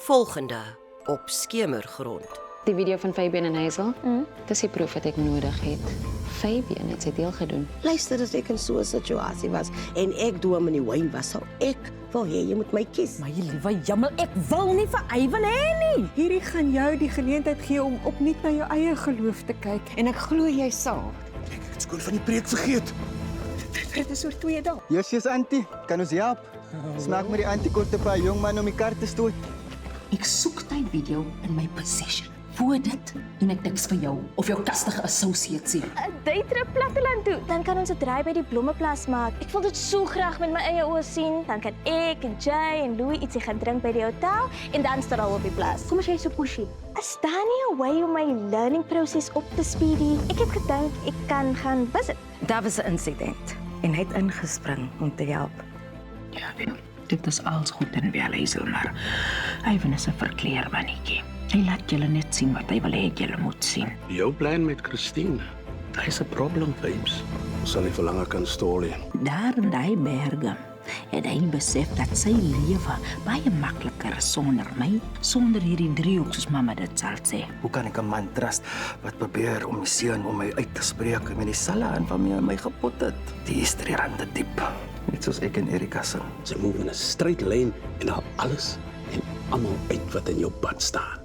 Volgende op Skemergrond. Die video van Fabian en Hazel, dis die proef wat ek nodig het. Fabian het sy deel gedoen. Luister, as ek in so 'n situasie was en ek dwam in die wyn was, sou ek wil hê jy moet my kies. My liewe jammel, ek wil nie vir Ivan hê nie. Hierdie gaan jou die geleentheid gee om opnuut na jou eie geloof te kyk en ek glo jy sal. Ek het skoon van die preek vergeet. Dit is oor 2 dae. Yes, auntie. Kan ons help? Smaak met die auntie kort 'n paar jong man om die kar te stoot. Ek soek die video in my possession. Voor dit doen ek niks vir jou of jou kastige associates nie. 'n daytrip platteland toe. Dan kan ons 'n draai by die blommeplas maak. Ek wil dit so graag met my eie oë sien. Dan kan ek en Jay en Louis ietsie gaan drink by die hotel en dan staan al op die plas. Kom as jy so pushy. Is daar nie 'n way om my learning proses op te speedie? Ek het gedink ek kan gaan visit. Daar was 'n insident en hy het ingespring om te help. Ja, wel, dit is alles goed en wel, Hazel, maar Ivan is 'n verkleermannetjie. Hy laat julle net sien wat hy wil hê julle moet sien. Jou plan met Christine, daar is 'n probleem, babes. Ons sal nie vir langer kan stol nie. Daar in die berge het hy besef dat sy lewe baie makliker is sonder my, sonder hierdie driehoek soos mamma dit sal sê. Hoe kan ek 'n man trust wat probeer om my seun om my uit te spreek met dieselfde hand van my gepot het? Die history rande diep, net soos ek en Erika se. Sy move in 'n straight lane en haal alles en almal uit wat in jou pad staan.